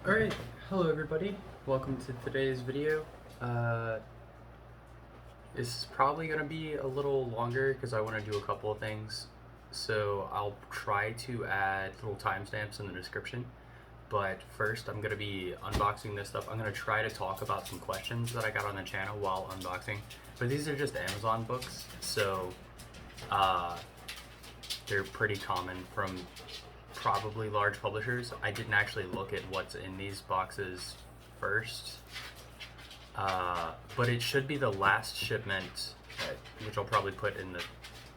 Alright, hello everybody. Welcome to today's video. This is probably going to be a little longer because I want to do a couple of things. So I'll try to add little timestamps in the description. But first I'm going to be unboxing this stuff. I'm going to try to talk about some questions that I got on the channel while unboxing. But these are just Amazon books, so they're pretty common from probably large publishers. I didn't actually look at what's in these boxes first, but it should be the last shipment, which I'll probably put in the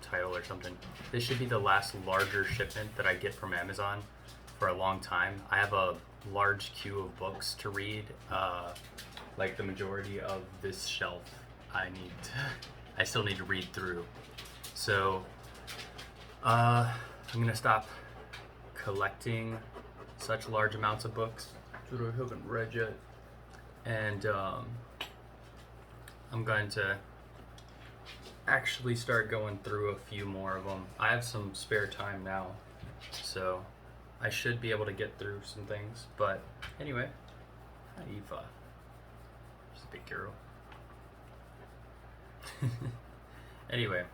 title or something. This should be the last larger shipment that I get from Amazon for a long time. I have a large queue of books to read, like the majority of this shelf I still need to read through. So I'm gonna stop collecting such large amounts of books that I haven't read yet, and I'm going to actually start going through a few more of them. I have some spare time now, so I should be able to get through some things. But anyway, hi Eva. She's a big girl. Anyway,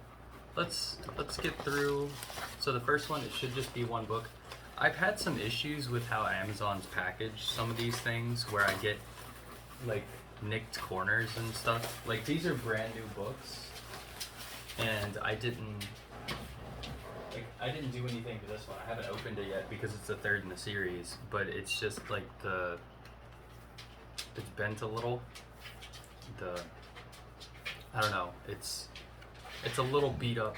let's get through. So the first one, it should just be one book. I've had some issues with how Amazon's packaged some of these things, where I get like nicked corners and stuff. Like, these are brand new books, and I didn't do anything to this one. I haven't opened it yet because it's the third in the series, but it's just like it's bent a little. I don't know, it's a little beat up,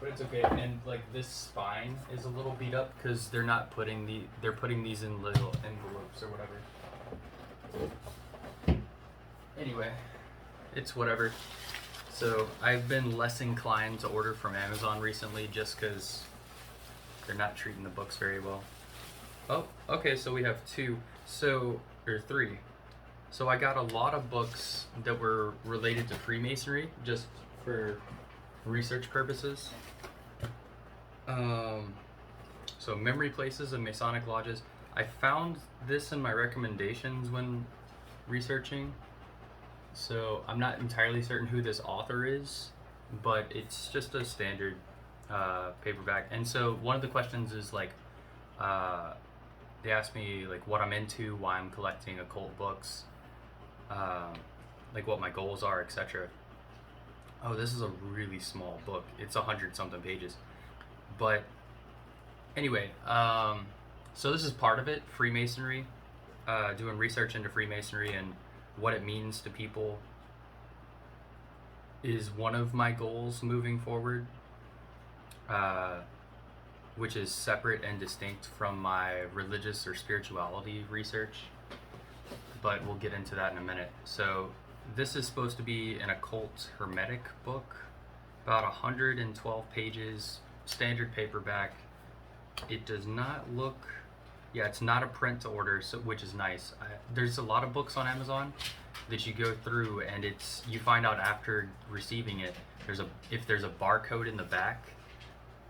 but it's okay. And like, this spine is a little beat up because they're putting these in little envelopes or whatever. Anyway, it's whatever. So I've been less inclined to order from Amazon recently just because they're not treating the books very well. Oh, okay, so we have three. So I got a lot of books that were related to Freemasonry, just for research purposes. So memory places and Masonic lodges. I found this in my recommendations when researching, so I'm not entirely certain who this author is, but it's just a standard paperback. And so one of the questions is like, they asked me like what I'm into, why I'm collecting occult books, like what my goals are, etc. Oh, this is a really small book. It's 100-something pages. But anyway, so this is part of it, Freemasonry, doing research into Freemasonry and what it means to people is one of my goals moving forward, which is separate and distinct from my religious or spirituality research. But we'll get into that in a minute. So this is supposed to be an occult Hermetic book, about 112 pages, standard paperback. It does not look, it's not a print to order, so, which is nice. There's a lot of books on Amazon that you go through, and you find out after receiving it, if there's a barcode in the back,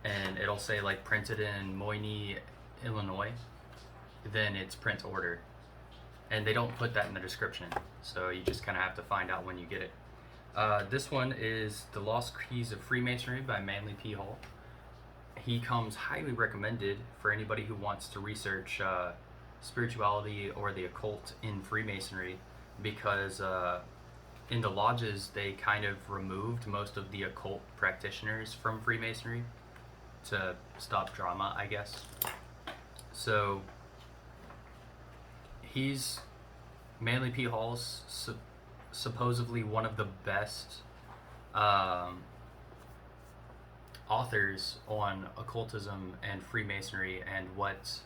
and it'll say like printed in Moyni, Illinois, then it's print to order. And they don't put that in the description, so you just kind of have to find out when you get it. This one is The Lost Keys of Freemasonry by Manley P. Hall. He comes highly recommended for anybody who wants to research spirituality or the occult in Freemasonry, because in the lodges they kind of removed most of the occult practitioners from Freemasonry to stop drama, I guess. So Manley P. Hall's supposedly one of the best authors on occultism and Freemasonry, and what,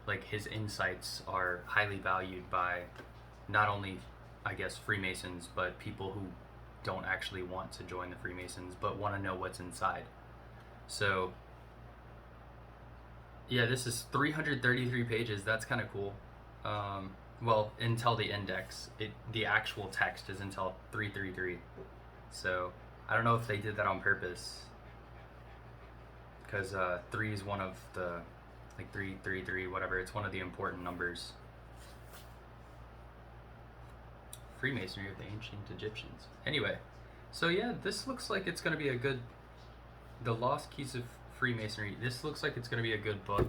like, his insights are highly valued by not only, I guess, Freemasons, but people who don't actually want to join the Freemasons but want to know what's inside. So yeah, this is 333 pages. That's kind of cool. Well, until the index, the actual text is until 333. So I don't know if they did that on purpose, because 3 is one of the like 333, whatever. It's one of the important numbers. Freemasonry of the ancient Egyptians. Anyway, so yeah, this looks like it's going to be a good... The Lost Keys of Freemasonry. This looks like it's going to be a good book.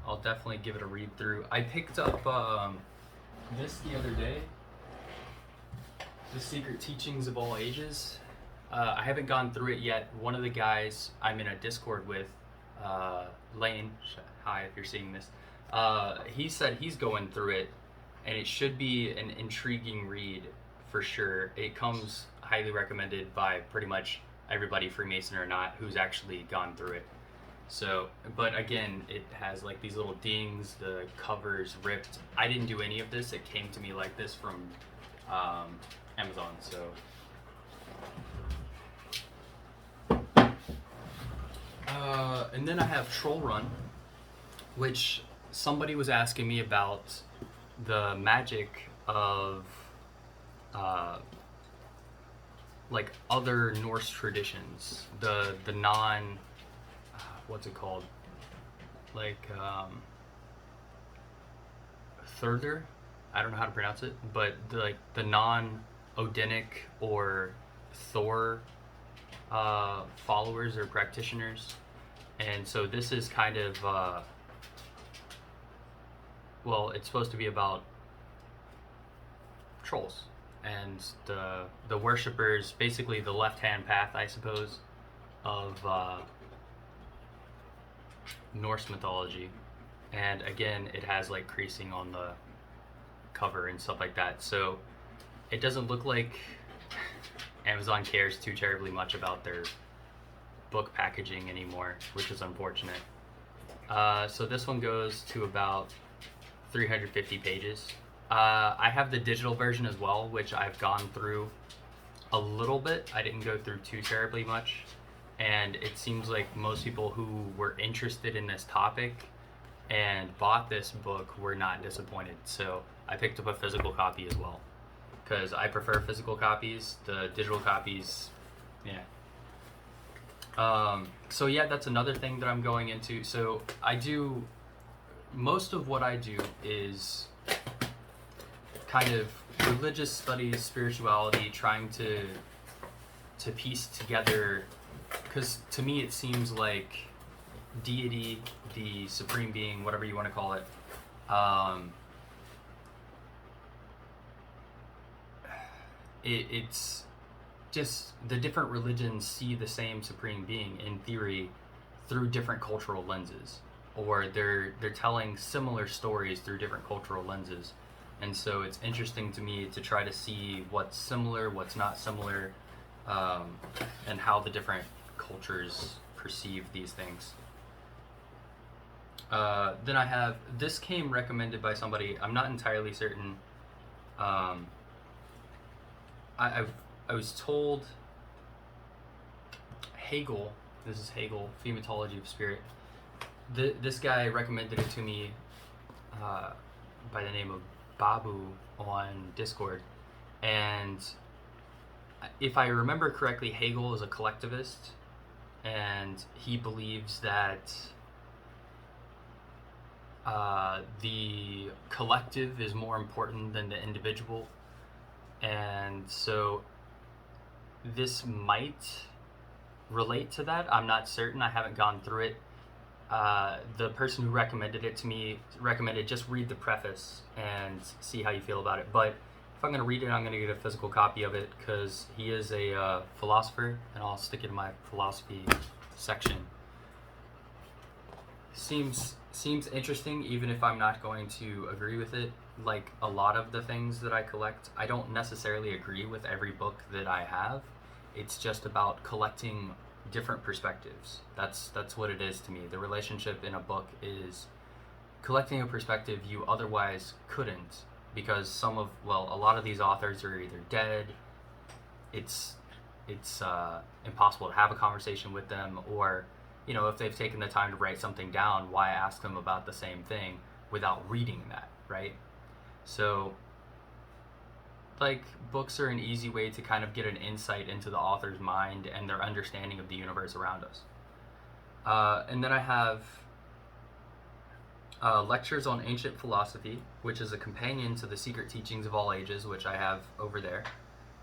I'll definitely give it a read through. I picked up this the other day. The Secret Teachings of All Ages. I haven't gone through it yet. One of the guys I'm in a Discord with, Lane, hi if you're seeing this, he said he's going through it, and it should be an intriguing read for sure. It comes highly recommended by pretty much everybody, Freemason or not, who's actually gone through it. So, but again, it has like these little dings, the cover's ripped. I didn't do any of this. It came to me like this from Amazon, so. And then I have Trollrun, which somebody was asking me about the magic of like other Norse traditions, the non, what's it called? Like Thurder, I don't know how to pronounce it, but the non-Odinic or Thor followers or practitioners. And so this is kind of well, it's supposed to be about trolls and the worshippers, basically the left-hand path, I suppose, of Norse mythology. And again, it has like creasing on the cover and stuff like that, so it doesn't look like Amazon cares too terribly much about their book packaging anymore, which is unfortunate. So this one goes to about 350 pages. I have the digital version as well, which I've gone through a little bit. I didn't go through too terribly much, and it seems like most people who were interested in this topic and bought this book were not disappointed. So I picked up a physical copy as well, because I prefer physical copies. The digital copies, yeah. So yeah, that's another thing that I'm going into. So most of what I do is kind of religious studies, spirituality, trying to piece together, because to me it seems like deity, the supreme being, whatever you want to call it, it's just the different religions see the same supreme being in theory through different cultural lenses, or they're telling similar stories through different cultural lenses. And so it's interesting to me to try to see what's similar, what's not similar, and how the different cultures perceive these things. Then I have, this came recommended by somebody, I'm not entirely certain. I was told Hegel, this is Hegel, Phenomenology of Spirit. This guy recommended it to me by the name of Babu on Discord. And if I remember correctly, Hegel is a collectivist, and he believes that the collective is more important than the individual. And so this might relate to that. I'm not certain. I haven't gone through it. The person who recommended it to me recommended just read the preface and see how you feel about it. But if I'm going to read it, I'm going to get a physical copy of it, because he is a philosopher, and I'll stick it in my philosophy section. Seems interesting, even if I'm not going to agree with it. Like a lot of the things that I collect, I don't necessarily agree with every book that I have. It's just about collecting different perspectives. That's what it is to me. The relationship in a book is collecting a perspective you otherwise couldn't, because a lot of these authors are either dead, it's impossible to have a conversation with them, or if they've taken the time to write something down, why ask them about the same thing without reading that, right? So like books are an easy way to kind of get an insight into the author's mind and their understanding of the universe around us. And then I have Lectures on Ancient Philosophy, which is a companion to the Secret Teachings of All Ages, which I have over there,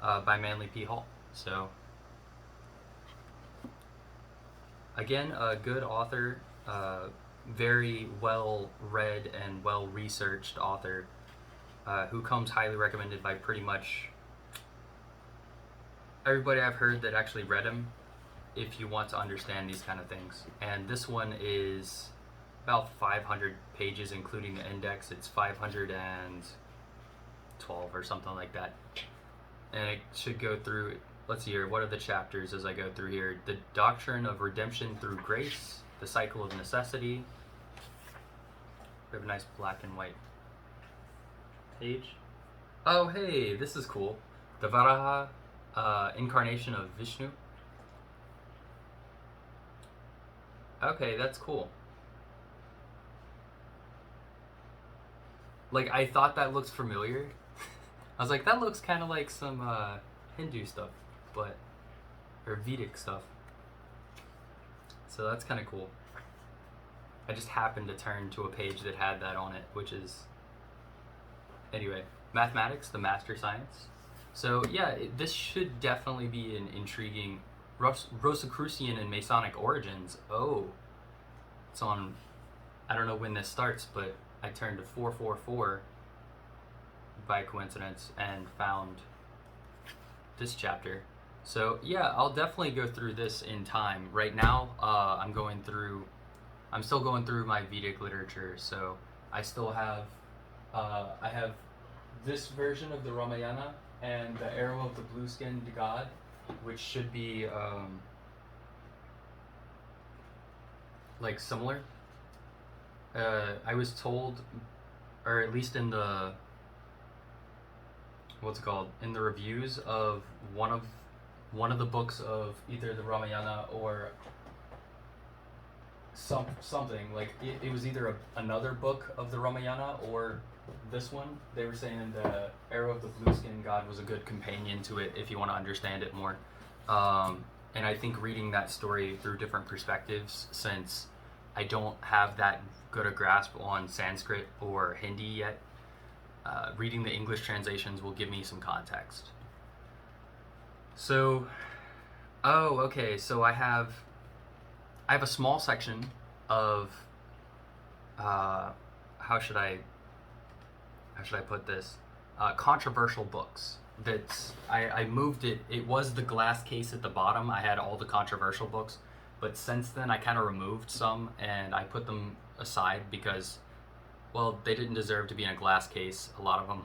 by Manley P. Hall. So, again, a good author, very well read and well researched author, who comes highly recommended by pretty much everybody I've heard that actually read him, if you want to understand these kind of things. And this one is about 500 pages, including the index. It's 512 or something like that. And it should go through, let's see here, what are the chapters as I go through here? The Doctrine of Redemption Through Grace, The Cycle of Necessity. We have a nice black and white page. Oh, hey, this is cool. The Varaha, Incarnation of Vishnu. Okay, that's cool. Like, I thought that looked familiar. I was like, that looks kind of like some Hindu stuff, or Vedic stuff. So that's kind of cool. I just happened to turn to a page that had that on it, which is... Anyway, Mathematics, the Master Science. So yeah, this should definitely be an intriguing... Rosicrucian and Masonic Origins. Oh, it's on... I don't know when this starts, but I turned to 444 by coincidence and found this chapter. So yeah, I'll definitely go through this in time. Right now, I'm still going through my Vedic literature, so I still have, I have this version of the Ramayana and the Arrow of the Blue-Skinned God, which should be like similar. I was told, or at least in the, what's it called, in the reviews of one of the books of either the Ramayana or something, like it was either another book of the Ramayana or this one. They were saying the Arrow of the Blue-Skinned God was a good companion to it if you want to understand it more. And I think reading that story through different perspectives, since I don't have that good a grasp on Sanskrit or Hindi yet, reading the English translations will give me some context. So, oh, okay, so I have a small section of, how should I put this? Controversial books. I moved it. It was the glass case at the bottom. I had all the controversial books, but since then I kind of removed some and I put them aside because, well, they didn't deserve to be in a glass case. A lot of them,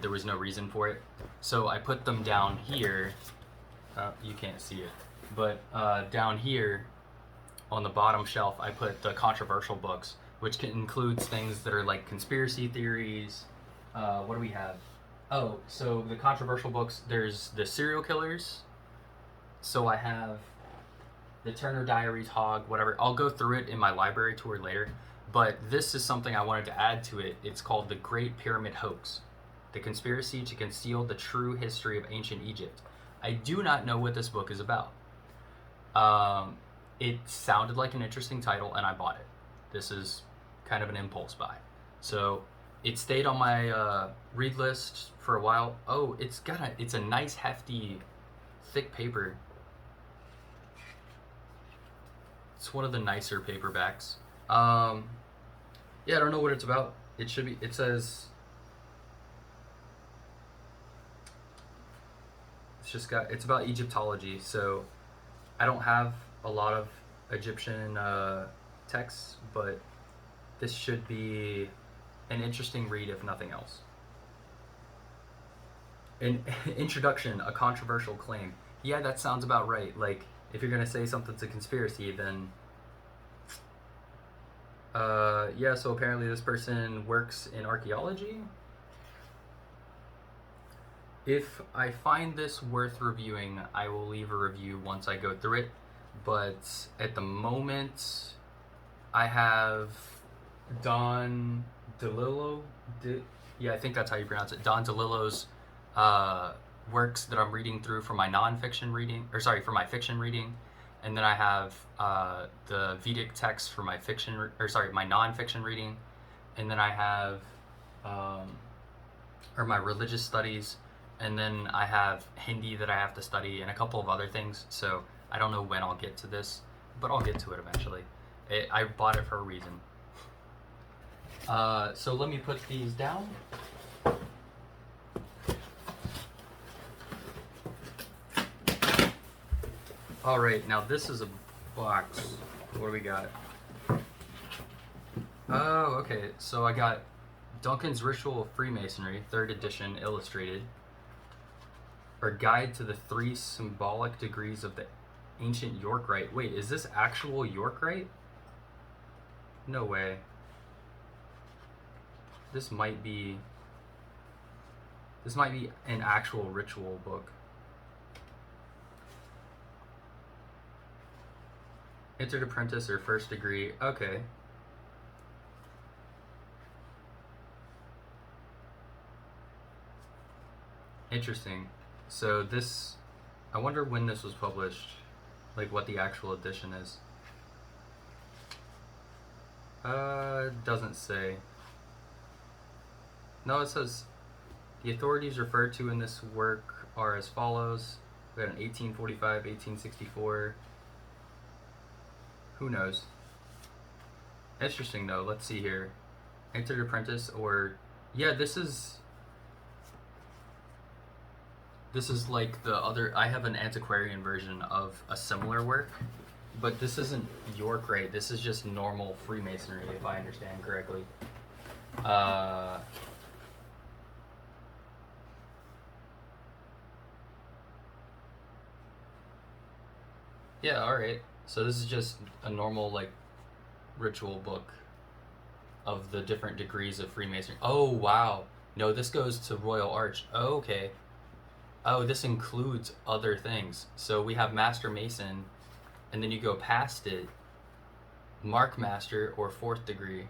there was no reason for it. So I put them down here. You can't see it, but down here on the bottom shelf, I put the controversial books, which includes things that are like conspiracy theories. What do we have? Oh, so the controversial books, there's the serial killers. So I have the Turner Diaries, Hogg, whatever. I'll go through it in my library tour later. But this is something I wanted to add to it. It's called The Great Pyramid Hoax, the conspiracy to conceal the true history of ancient Egypt. I do not know what this book is about. It sounded like an interesting title, and I bought it. This is kind of an impulse buy. So it stayed on my read list for a while. Oh, it's a nice, hefty, thick paper. It's one of the nicer paperbacks. Yeah, I don't know what it's about. It says, it's about Egyptology, so I don't have a lot of Egyptian texts, but this should be an interesting read if nothing else. An introduction, a controversial claim. Yeah, that sounds about right. Like, if you're going to say something's a conspiracy, then... yeah, so apparently this person works in archaeology. If I find this worth reviewing, I will leave a review once I go through it. But at the moment, I have Don DeLillo. Yeah, I think that's how you pronounce it. Don DeLillo's works that I'm reading through for my non-fiction reading, for my fiction reading. and then I have the Vedic text for my my non-fiction reading, and then I have or my religious studies, and then I have Hindi that I have to study and a couple of other things. So I don't know when I'll get to this, but I'll get to it eventually. I bought it for a reason. So let me put these down. All right, now this is a box. What do we got? Oh, okay. So I got Duncan's Ritual of Freemasonry, 3rd edition, illustrated. Or Guide to the 3 Symbolic Degrees of the Ancient York Rite. Wait, is this actual York Rite? No way. This might be an actual ritual book. Entered apprentice or 1st degree. Okay. Interesting. So this, I wonder when this was published, like what the actual edition is. Doesn't say. No, it says the authorities referred to in this work are as follows. We got an 1845, 1864. Who knows? Interesting though. Let's see here. Entered apprentice or yeah, this is like the other. I have an antiquarian version of a similar work, but this isn't York Rite. This is just normal Freemasonry, if I understand correctly. Yeah, alright. So this is just a normal, like, ritual book of the different degrees of Freemasonry. Oh, wow. No, this goes to Royal Arch. Oh, okay. Oh, this includes other things. So we have Master Mason, and then you go past it, Mark Master or 4th degree.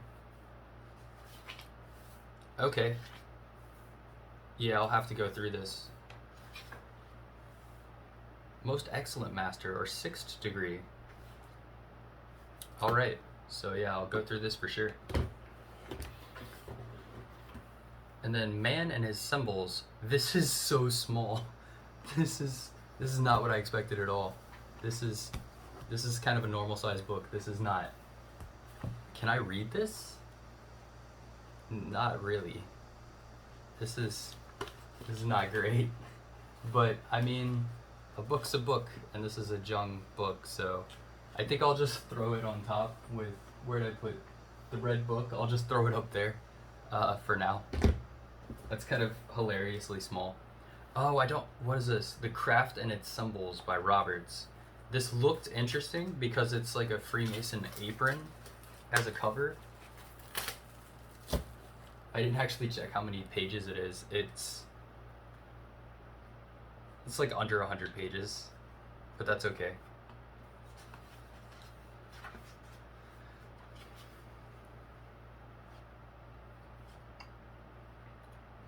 Okay. Yeah, I'll have to go through this. Most Excellent Master or 6th degree. Alright, so yeah, I'll go through this for sure. And then Man and His Symbols. This is so small. This is not what I expected at all. This is kind of a normal sized book. This is not. Can I read this? Not really. This is not great. But I mean, a book's a book, and this is a Jung book, so I think I'll just throw it on top with, where did I put the red book? I'll just throw it up there for now. That's kind of hilariously small. Oh, what is this? The Craft and Its Symbols by Roberts. This looked interesting because it's like a Freemason apron as a cover. I didn't actually check how many pages it is. It's like under 100 pages, but that's okay.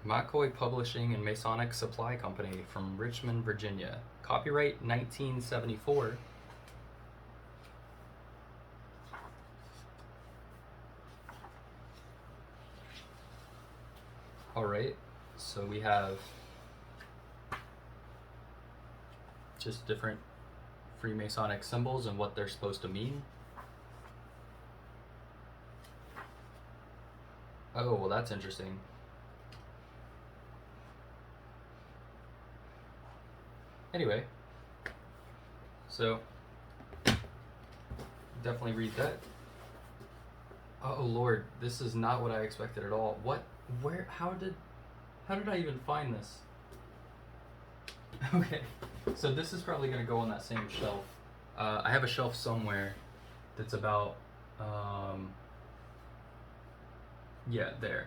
McCoy Publishing and Masonic Supply Company from Richmond, Virginia. Copyright 1974. Alright, so we have just different Freemasonic symbols and what they're supposed to mean. Oh, well, that's interesting. Anyway, so definitely read that. Oh Lord, this is not what I expected at all. What? Where? How did I even find this? Okay, so this is probably gonna go on that same shelf. I have a shelf somewhere that's about, yeah, there.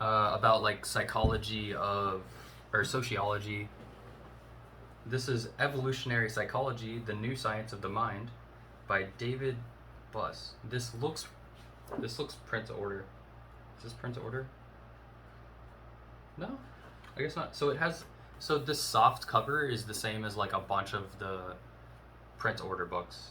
About like psychology or sociology. This is Evolutionary Psychology, the New Science of the Mind by David Buss. This looks print to order. Is this print to order? No, I guess not. So it has, so this soft cover is the same as like a bunch of the print order books.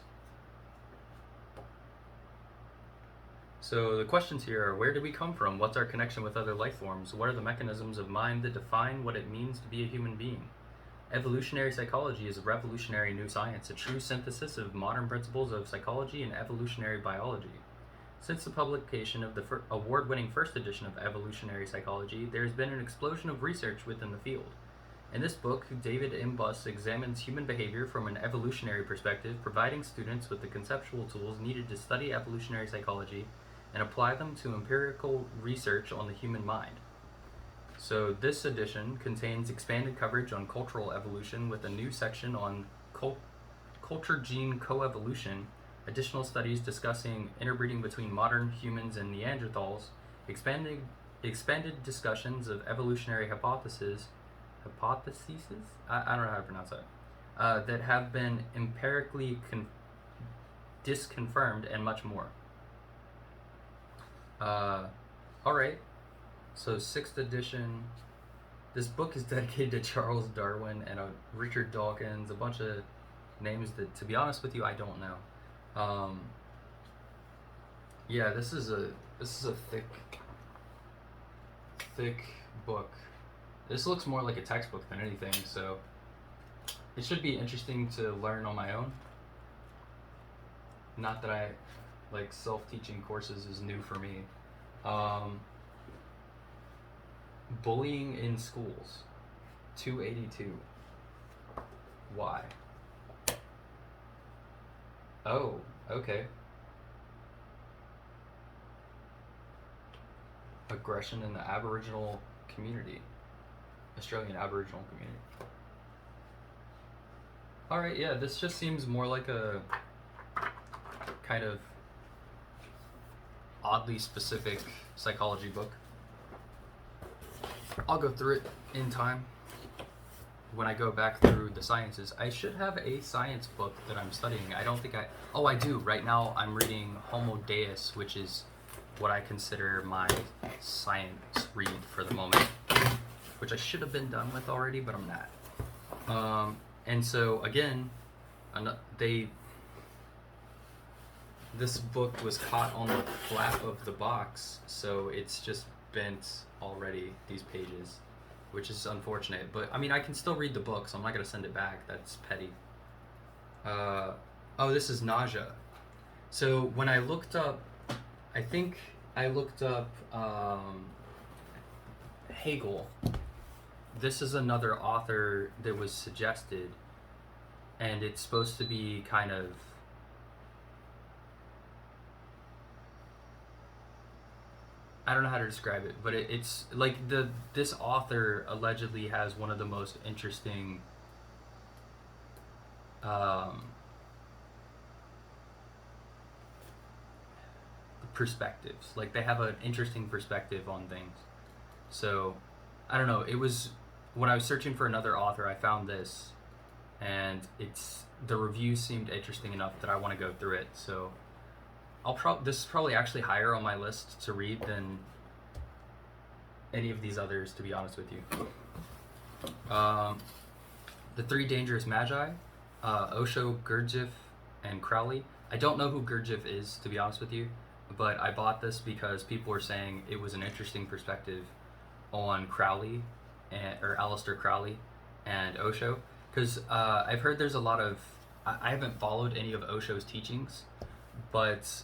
So the questions here are, where do we come from? What's our connection with other life forms? What are the mechanisms of mind that define what it means to be a human being? Evolutionary psychology is a revolutionary new science, a true synthesis of modern principles of psychology and evolutionary biology. Since the publication of the award-winning first edition of Evolutionary Psychology, there has been an explosion of research within the field. In this book, David M. Buss examines human behavior from an evolutionary perspective, providing students with the conceptual tools needed to study evolutionary psychology and apply them to empirical research on the human mind. So this edition contains expanded coverage on cultural evolution with a new section on culture gene coevolution, additional studies discussing interbreeding between modern humans and Neanderthals, expanded discussions of evolutionary hypotheses, I don't know how to pronounce that, that have been empirically disconfirmed, and much more. Alright, so 6th edition. This book is dedicated to Charles Darwin and Richard Dawkins, a bunch of names that, to be honest with you, I don't know. Yeah, this is a thick book. This looks more like a textbook than anything, so it should be interesting to learn on my own. Not that I like self-teaching courses is new for me. Bullying in schools, 282. Why? Oh, okay. Aggression in the Aboriginal community, Australian Aboriginal community. Alright, yeah, this just seems more like a kind of oddly specific psychology book. I'll go through it in time when I go back through the sciences. I should have a science book that I'm studying. I don't think I do. Right now I'm reading Homo Deus, which is what I consider my science read for the moment, which I should have been done with already, but I'm not. And so again, this book was caught on the flap of the box, so it's just bent already, these pages, which is unfortunate. But I mean, I can still read the book, so I'm not going to send it back. That's petty. Oh, this is Nausea. So when I looked up, I think I looked up Hegel. This is another author that was suggested, and it's supposed to be kind of, I don't know how to describe it, but it's like this author allegedly has one of the most interesting perspectives. Like, they have an interesting perspective on things. So I don't know, it was when I was searching for another author, I found this, and the reviews seemed interesting enough that I want to go through it. So this is probably actually higher on my list to read than any of these others, to be honest with you. The Three Dangerous Magi, Osho, Gurdjieff, and Crowley. I don't know who Gurdjieff is, to be honest with you, but I bought this because people were saying it was an interesting perspective on Crowley, or Aleister Crowley, and Osho. Because I've heard there's a lot of, I haven't followed any of Osho's teachings, but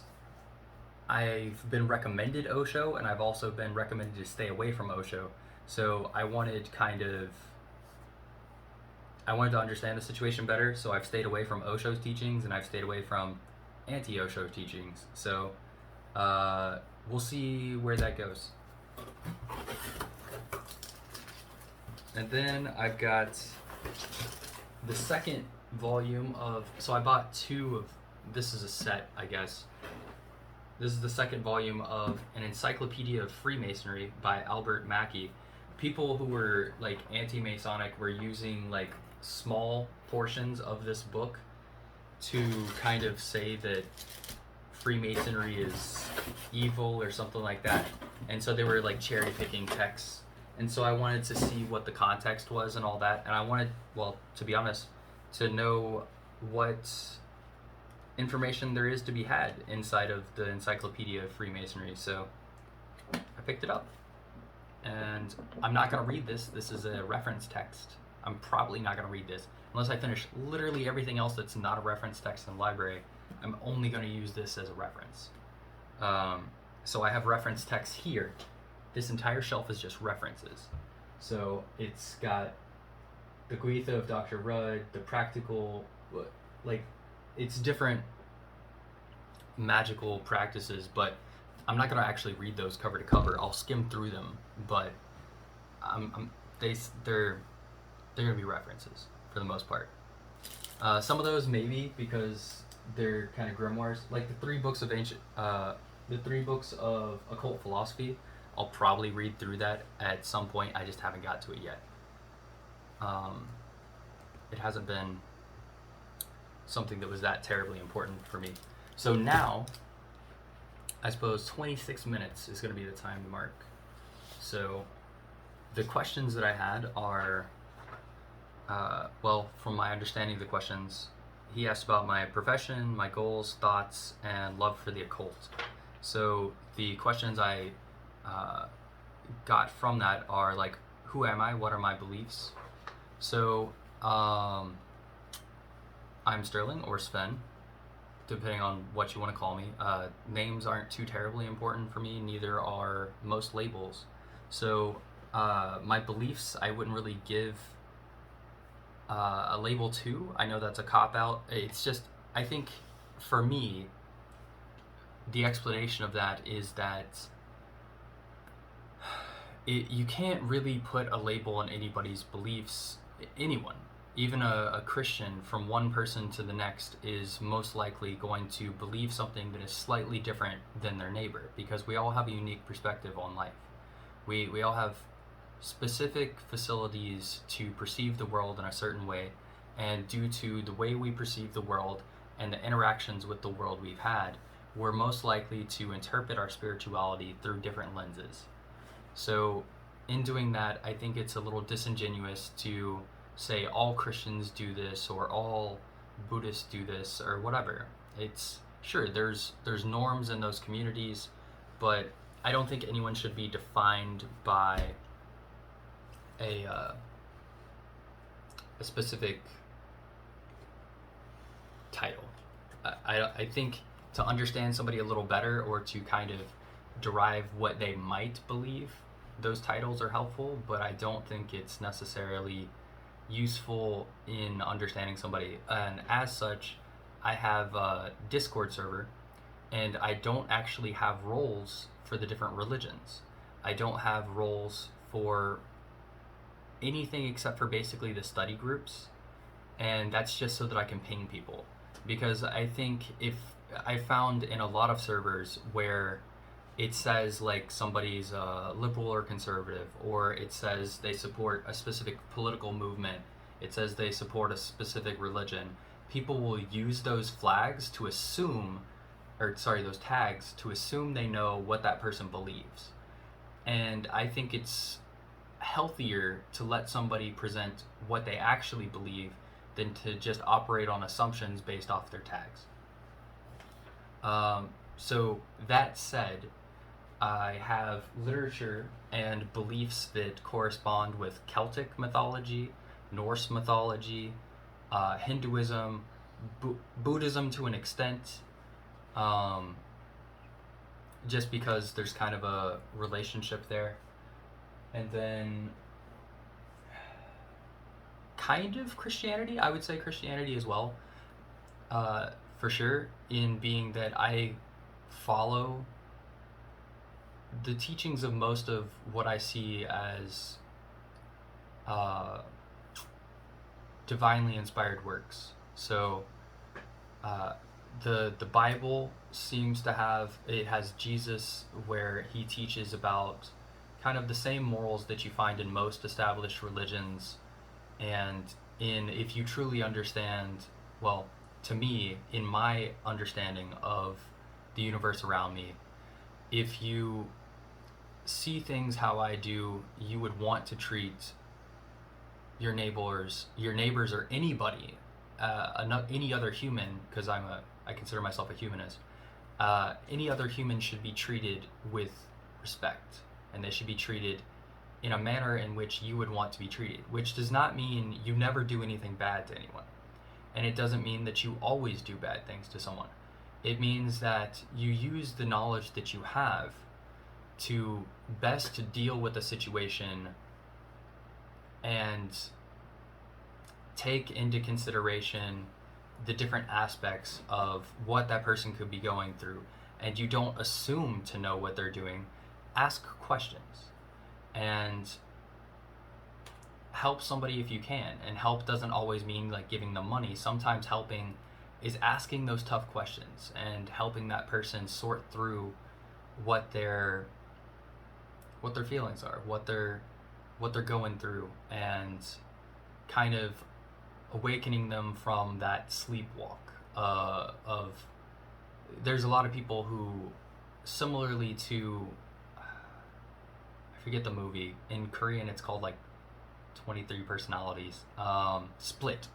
I've been recommended Osho, and I've also been recommended to stay away from Osho. So I wanted to understand the situation better, so I've stayed away from Osho's teachings, and I've stayed away from anti-Osho teachings. So we'll see where that goes. And then I've got the second volume of, so I bought two of, this is a set, I guess. This is the second volume of an Encyclopedia of Freemasonry by Albert Mackey. People who were like anti-Masonic were using like small portions of this book to kind of say that Freemasonry is evil or something like that. And so they were like cherry picking texts. And so I wanted to see what the context was and all that. And I wanted, well, to be honest, to know what information there is to be had inside of the Encyclopedia of Freemasonry. So I picked it up, and I'm not going to read this. This is a reference text. I'm probably not going to read this unless I finish literally everything else that's not a reference text in the library. I'm only going to use this as a reference. So I have reference text here. This entire shelf is just references. So it's got the Guitha of Dr. Rudd, the practical, like, it's different magical practices, but I'm not going to actually read those cover to cover. I'll skim through them, but they're going to be references for the most part. Some of those maybe because they're kind of grimoires, like the three books of occult philosophy. I'll probably read through that at some point. I just haven't got to it yet. It hasn't been something that was that terribly important for me. So now, I suppose 26 minutes is going to be the time to mark. So the questions that I had are, well, from my understanding of the questions, he asked about my profession, my goals, thoughts, and love for the occult. So the questions I got from that are like, who am I? What are my beliefs? So I'm Sterling or Sven, depending on what you want to call me. Names aren't too terribly important for me, neither are most labels. So my beliefs, I wouldn't really give a label to. I know that's a cop-out. It's just, I think for me, the explanation of that is that you can't really put a label on anybody's beliefs. Anyone, even a Christian, from one person to the next is most likely going to believe something that is slightly different than their neighbor, because we all have a unique perspective on life. We all have specific facilities to perceive the world in a certain way, and due to the way we perceive the world and the interactions with the world we've had, we're most likely to interpret our spirituality through different lenses. So in doing that, I think it's a little disingenuous to say all Christians do this or all Buddhists do this or whatever. It's sure there's norms in those communities, but I don't think anyone should be defined by a specific title. I think to understand somebody a little better, or to kind of derive what they might believe, those titles are helpful, but I don't think it's necessarily useful in understanding somebody. And as such, I have a Discord server, and I don't actually have roles for the different religions. I don't have roles for anything except for basically the study groups, and that's just so that I can ping people. Because I think if I found in a lot of servers where it says like somebody's liberal or conservative, or it says they support a specific political movement, it says they support a specific religion, people will use those flags to assume, those tags to assume they know what that person believes. And I think it's healthier to let somebody present what they actually believe than to just operate on assumptions based off their tags. So that said, I have literature and beliefs that correspond with Celtic mythology, Norse mythology, Hinduism, Buddhism to an extent, just because there's kind of a relationship there. And then kind of Christianity, I would say Christianity as well, for sure, in being that I follow the teachings of most of what I see as divinely inspired works. So the Bible seems to has Jesus, where he teaches about kind of the same morals that you find in most established religions. And if you truly understand, well, to me, in my understanding of the universe around me, if you see things how I do, you would want to treat your neighbors or anybody any other human, because I consider myself a humanist. Any other human should be treated with respect, and they should be treated in a manner in which you would want to be treated, which does not mean you never do anything bad to anyone. And it doesn't mean that you always do bad things to someone. It means that you use the knowledge that you have to best deal with a situation and take into consideration the different aspects of what that person could be going through. And you don't assume to know what they're doing. Ask questions and help somebody if you can. And help doesn't always mean like giving them money. Sometimes helping is asking those tough questions and helping that person sort through what their feelings are, what they're going through, and kind of awakening them from that sleepwalk of there's a lot of people who, similarly to, I forget the movie, in Korean it's called like 23 personalities, Split.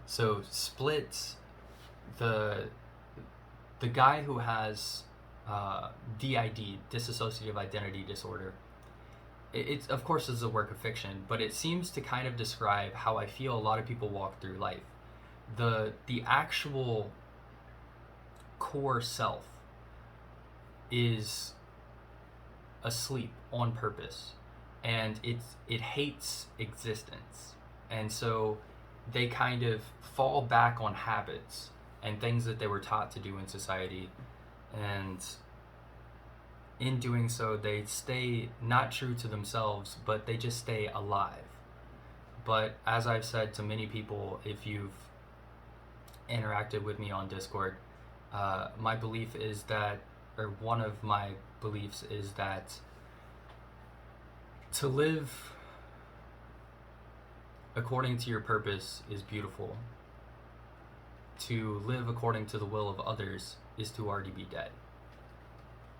So Split, the guy who has DID, dissociative identity disorder, it's of course is a work of fiction, but it seems to kind of describe how I feel a lot of people walk through life. The actual core self is asleep on purpose, and it hates existence, and so they kind of fall back on habits and things that they were taught to do in society, and in doing so they stay not true to themselves, but they just stay alive. But as I've said to many people, if you've interacted with me on Discord, my belief is that, or one of my beliefs is that to live according to your purpose is beautiful. To live according to the will of others is to already be dead.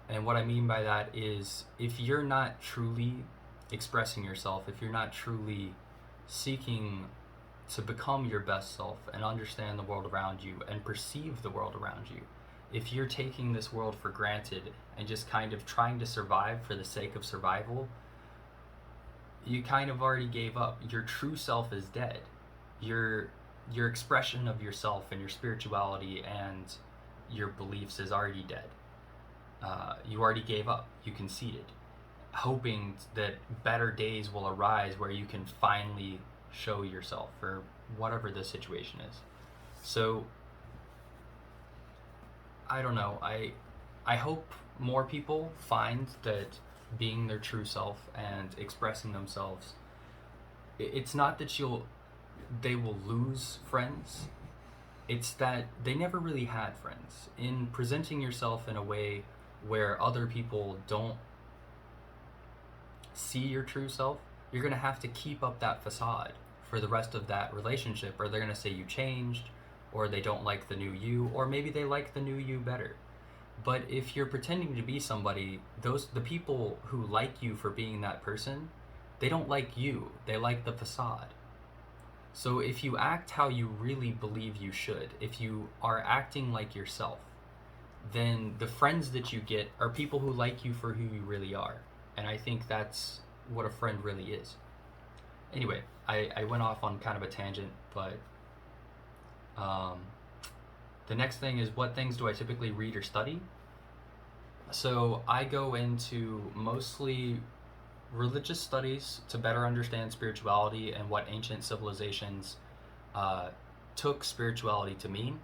And what I mean by that is, if you're not truly expressing yourself, if you're not truly seeking to become your best self and understand the world around you and perceive the world around you, if you're taking this world for granted and just kind of trying to survive for the sake of survival, you kind of already gave up. Your true self is dead. Your expression of yourself and your spirituality and your beliefs is already dead. You already gave up. You conceded, hoping that better days will arise where you can finally show yourself, or whatever the situation is. So I don't know. I hope more people find that being their true self and expressing themselves, it's not that they will lose friends. It's that they never really had friends. In presenting yourself in a way where other people don't see your true self, you're going to have to keep up that facade for the rest of that relationship, or they're going to say you changed, or they don't like the new you, or maybe they like the new you better. But if you're pretending to be somebody, the people who like you for being that person, they don't like you, they like the facade. So if you act how you really believe you should, if you are acting like yourself, then the friends that you get are people who like you for who you really are. And I think that's what a friend really is. Anyway, I went off on kind of a tangent, but the next thing is, what things do I typically read or study? So I go into mostly religious studies to better understand spirituality and what ancient civilizations took spirituality to mean.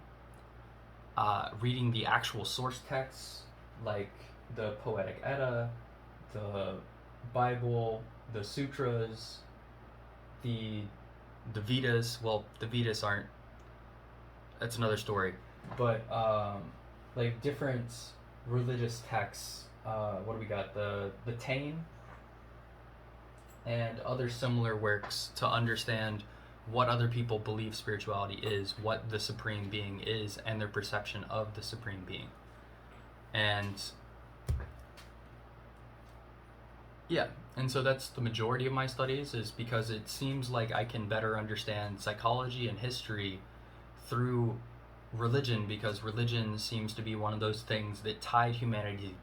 Reading the actual source texts, like the Poetic Edda, the Bible, the Sutras, the Vedas. Well, the Vedas aren't, that's another story. But like different religious texts, what do we got? The Tane and other similar works to understand what other people believe spirituality is, what the Supreme Being is, and their perception of the Supreme Being. And yeah, and so that's the majority of my studies, is because it seems like I can better understand psychology and history through religion, because religion seems to be one of those things that tied humanity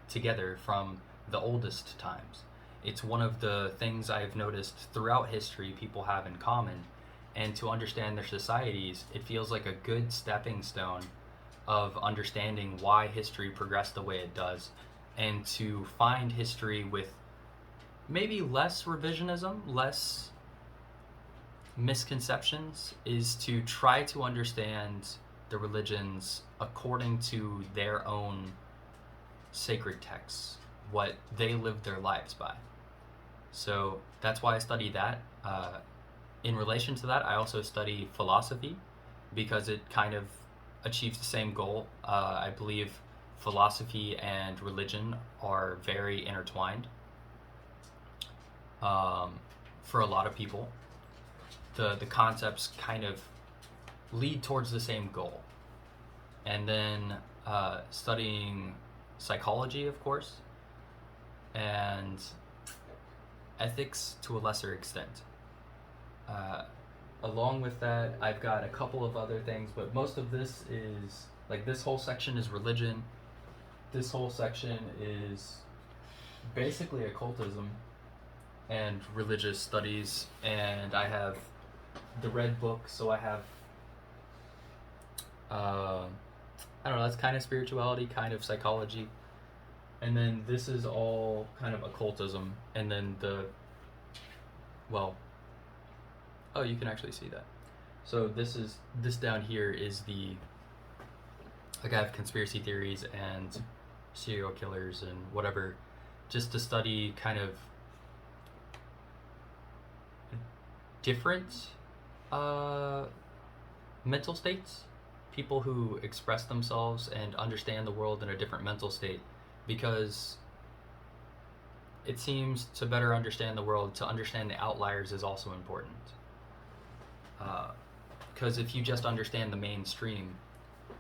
together from the oldest times. It's one of the things I've noticed throughout history people have in common, and to understand their societies, it feels like a good stepping stone of understanding why history progressed the way it does, and to find history with maybe less revisionism, less misconceptions, is to try to understand the religions according to their own sacred texts, what they lived their lives by. So that's why I study that. In relation to that, I also study philosophy, because it kind of achieves the same goal. I believe philosophy and religion are very intertwined for a lot of people. The concepts kind of lead towards the same goal. And then studying psychology, of course, and ethics to a lesser extent. Along with that, I've got a couple of other things, but most of this is, like, this whole section is religion. This whole section is basically occultism and religious studies, and I have the red book, so I have I don't know, that's kind of spirituality, kind of psychology, and then this is all kind of occultism, and then oh, you can actually see that. So this down here is like, I have conspiracy theories and serial killers and whatever, just to study kind of different mental states, people who express themselves and understand the world in a different mental state, because it seems to better understand the world, to understand the outliers is also important. Because if you just understand the mainstream,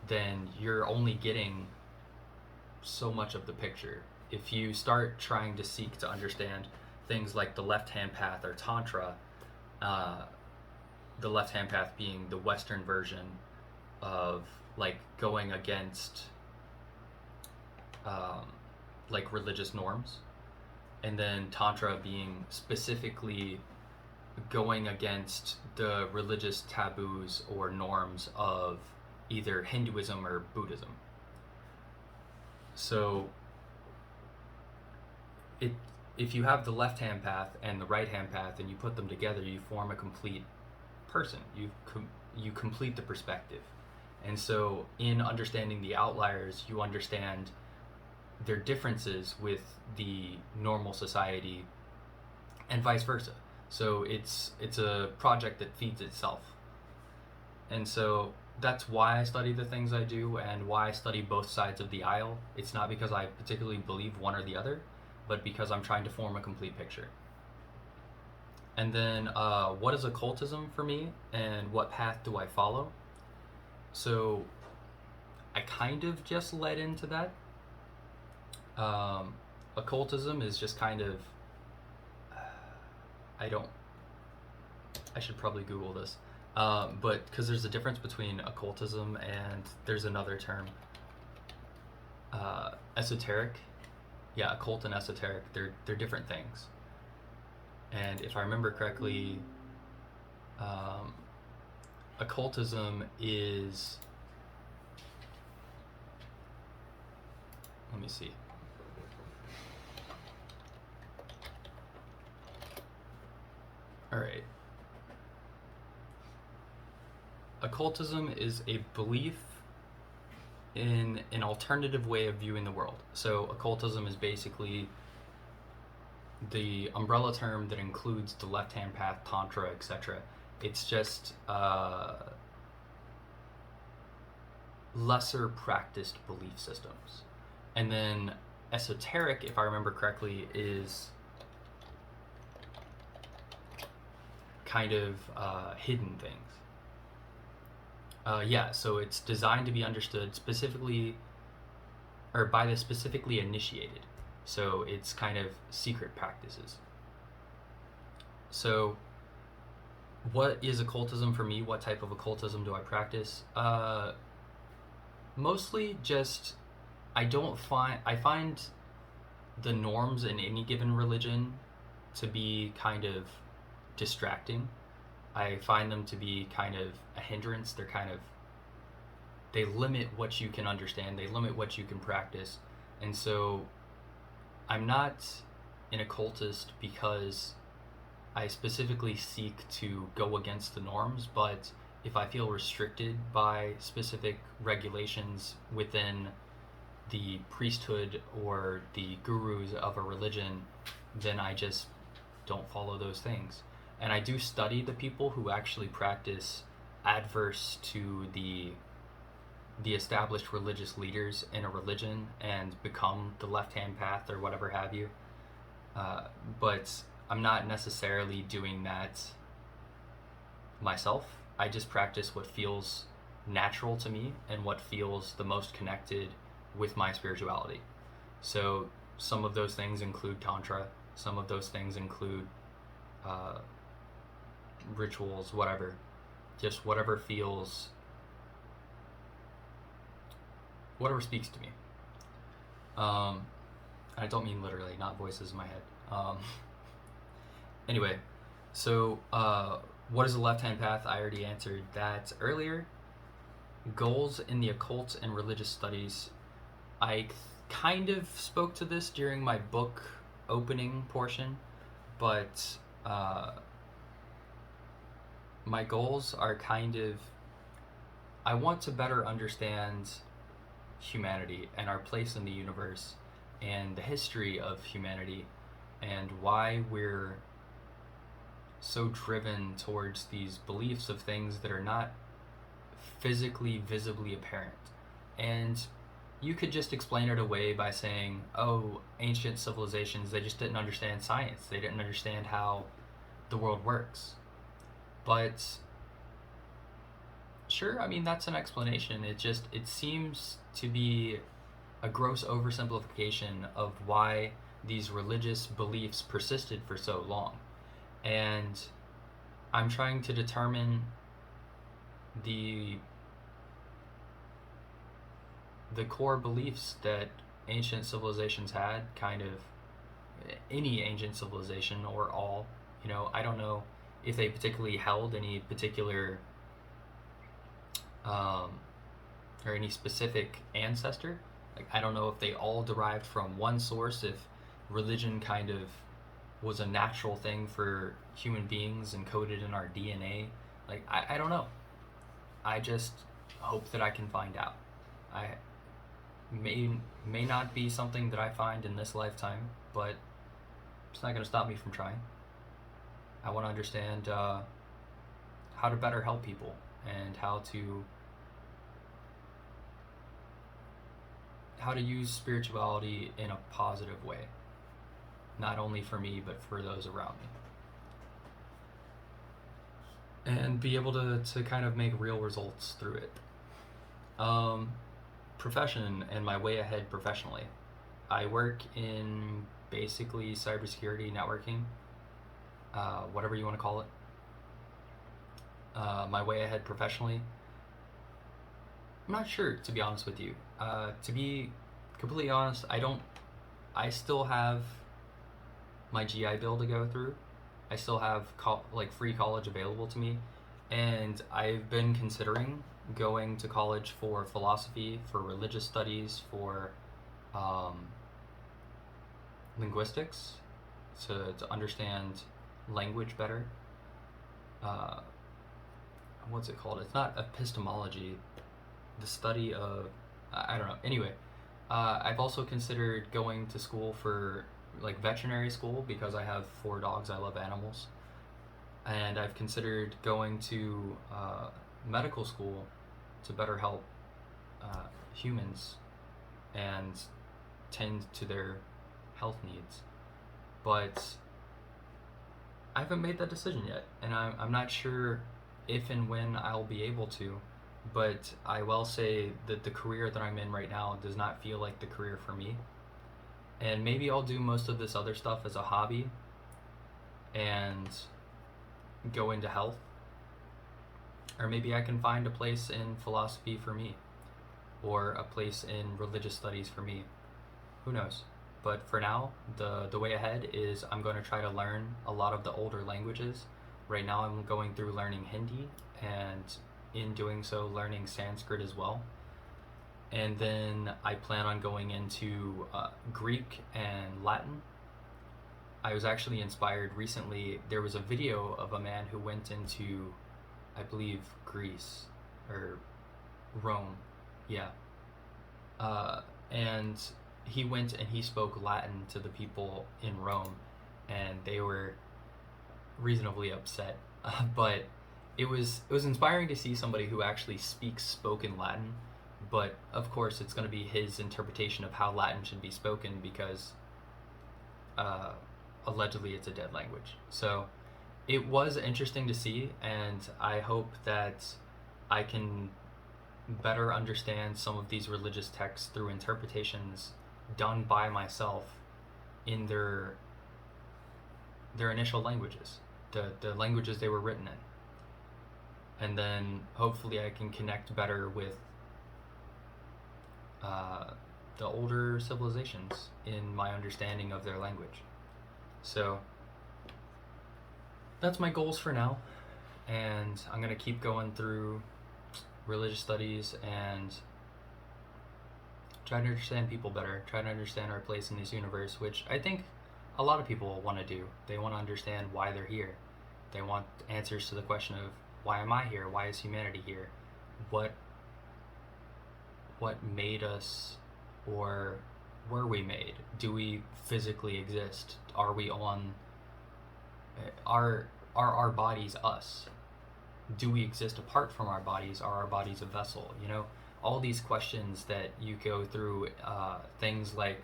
then you're only getting so much of the picture. If you start trying to seek to understand things like the left-hand path or Tantra, the left-hand path being the Western version of, like, going against like religious norms, and then Tantra being specifically going against the religious taboos or norms of either Hinduism or Buddhism. So if you have the left-hand path and the right-hand path and you put them together, you form a complete person. You complete the perspective. And so in understanding the outliers, you understand their differences with the normal society and vice versa. So it's a project that feeds itself. And so that's why I study the things I do and why I study both sides of the aisle. It's not because I particularly believe one or the other, but because I'm trying to form a complete picture. And then what is occultism for me, and what path do I follow? So I kind of just led into that. Occultism is just kind of, I should probably Google this, but because there's a difference between occultism and there's another term, esoteric. Yeah, occult and esoteric, they're different things. And if I remember correctly, occultism is, let me see. All right. Occultism is a belief in an alternative way of viewing the world. So occultism is basically the umbrella term that includes the left-hand path, Tantra, etc. It's just lesser practiced belief systems. And then esoteric, if I remember correctly, is kind of hidden things. Yeah, so it's designed to be understood specifically, or by the specifically initiated. So it's kind of secret practices. So What is occultism for me? What type of occultism do I practice? Mostly just I find the norms in any given religion to be kind of distracting. I find them to be kind of a hindrance. They limit what you can understand. They limit what you can practice. And so I'm not an occultist because I specifically seek to go against the norms, but if I feel restricted by specific regulations within the priesthood or the gurus of a religion, then I just don't follow those things. And I do study the people who actually practice adverse to the established religious leaders in a religion and become the left-hand path or whatever have you. But I'm not necessarily doing that myself. I just practice what feels natural to me and what feels the most connected with my spirituality. So some of those things include Tantra. Some of those things include rituals, whatever. Just whatever speaks to me. I don't mean literally, not voices in my head. Anyway, so what is the left-hand path? I already answered that earlier. Goals in the occult and religious studies. I kind of spoke to this during my book opening portion, but my goals are I want to better understand humanity and our place in the universe and the history of humanity and why we're so driven towards these beliefs of things that are not physically visibly apparent. And you could just explain it away by saying, oh, ancient civilizations, they just didn't understand science. They didn't understand how the world works. But sure, I mean, that's an explanation. It seems to be a gross oversimplification of why these religious beliefs persisted for so long. And I'm trying to determine the core beliefs that ancient civilizations had, kind of any ancient civilization or all. I don't know if they particularly held any particular or any specific ancestor. Like, I don't know if they all derived from one source, if religion kind of was a natural thing for human beings encoded in our DNA. Like, I don't know. I just hope that I can find out. I may not be something that I find in this lifetime, but it's not going to stop me from trying. I want to understand how to better help people and how to use spirituality in a positive way, not only for me but for those around me, and be able to kind of make real results through it. Profession and my way ahead professionally. I work in basically cybersecurity, networking, whatever you want to call it. My way ahead professionally, I'm not sure, to be honest with you. To be completely honest, I still have my GI Bill to go through. I still have free college available to me, and I've been considering going to college for philosophy, for religious studies, for linguistics, to understand language better. What's it called? It's not epistemology, the study of, I don't know. Anyway, I've also considered going to school for veterinary school because I have 4 dogs. I love animals. And I've considered going to medical school to better help humans and tend to their health needs. But I haven't made that decision yet, and I'm not sure if and when I'll be able to, but I will say that the career that I'm in right now does not feel like the career for me. And maybe I'll do most of this other stuff as a hobby and go into health Or maybe I can find a place in philosophy for me, or a place in religious studies for me. Who knows? But for now, the way ahead is I'm going to try to learn a lot of the older languages. Right now I'm going through learning Hindi, and in doing so learning Sanskrit as well. And then I plan on going into Greek and Latin. I was actually inspired recently. There was a video of a man who went into, I believe, Greece or Rome. Yeah. And he went and he spoke Latin to the people in Rome, and they were reasonably upset. But it was inspiring to see somebody who actually speaks spoken Latin. But of course, it's going to be his interpretation of how Latin should be spoken, because allegedly it's a dead language. So it was interesting to see, and I hope that I can better understand some of these religious texts through interpretations done by myself in their initial languages, the languages they were written in. And then hopefully I can connect better with the older civilizations in my understanding of their language. So that's my goals for now, and I'm going to keep going through religious studies and try to understand people better, try to understand our place in this universe, which I think a lot of people want to do. They want to understand why they're here. They want answers to the question of, why am I here? Why is humanity here? What made us, or were we made? Do we physically exist? Are we on, are our bodies us? Do we exist apart from our bodies? Are our bodies a vessel? You know, all these questions that you go through, things like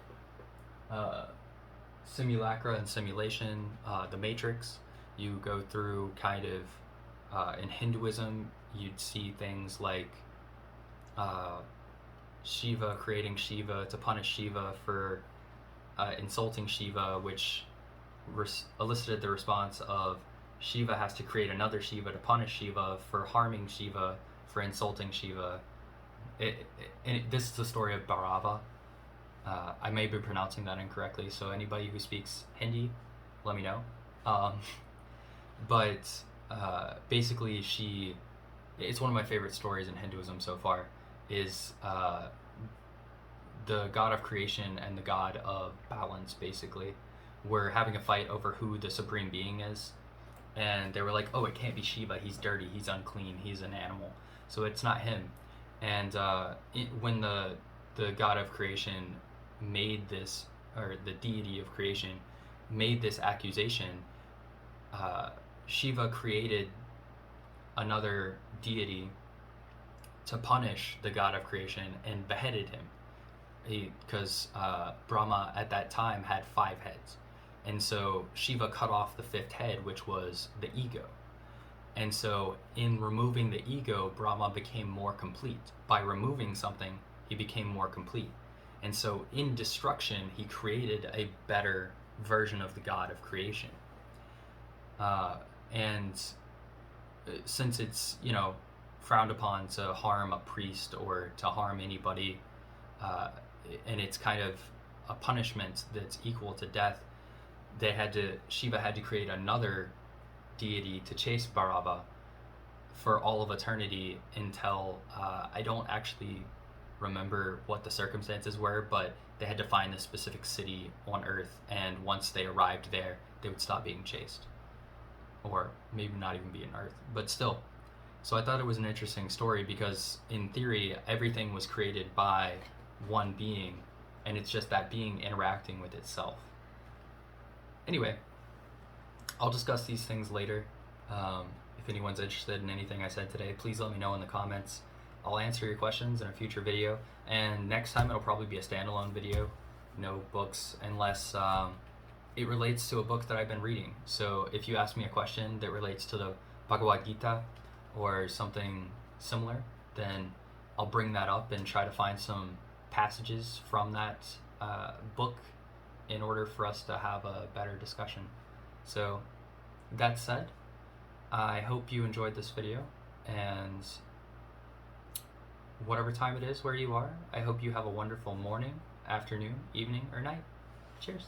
simulacra and simulation, the Matrix. You go through kind of, in Hinduism, you'd see things like Shiva creating Shiva to punish Shiva for insulting Shiva, which elicited the response of Shiva has to create another Shiva to punish Shiva for harming Shiva, for insulting Shiva. This is the story of Bhairava. I may be pronouncing that incorrectly, so anybody who speaks Hindi, let me know. But basically, it's one of my favorite stories in Hinduism so far, is the god of creation and the god of balance, basically, were having a fight over who the supreme being is. And they were like, oh, it can't be Shiva, he's dirty, he's unclean, he's an animal, so it's not him. And when the god of creation made this, or the deity of creation made this accusation, Shiva created another deity to punish the god of creation and beheaded him, because Brahma at that time had 5 heads. And so Shiva cut off the 5th head, which was the ego. And so in removing the ego, Brahma became more complete. By removing something, he became more complete. And so in destruction, he created a better version of the god of creation. And since it's, frowned upon to harm a priest or to harm anybody, and it's kind of a punishment that's equal to death, Shiva had to create another deity to chase Bhairava for all of eternity until, I don't actually remember what the circumstances were, but they had to find a specific city on Earth, and once they arrived there, they would stop being chased. Or maybe not even be on Earth, but still. So I thought it was an interesting story, because in theory, everything was created by one being, and it's just that being interacting with itself. Anyway, I'll discuss these things later. If anyone's interested in anything I said today, please let me know in the comments. I'll answer your questions in a future video, and next time it'll probably be a standalone video, no books, unless it relates to a book that I've been reading. So if you ask me a question that relates to the Bhagavad Gita or something similar, then I'll bring that up and try to find some passages from that book in order for us to have a better discussion. So that said, I hope you enjoyed this video, And whatever time it is where you are, I hope you have a wonderful morning, afternoon, evening, or night. Cheers.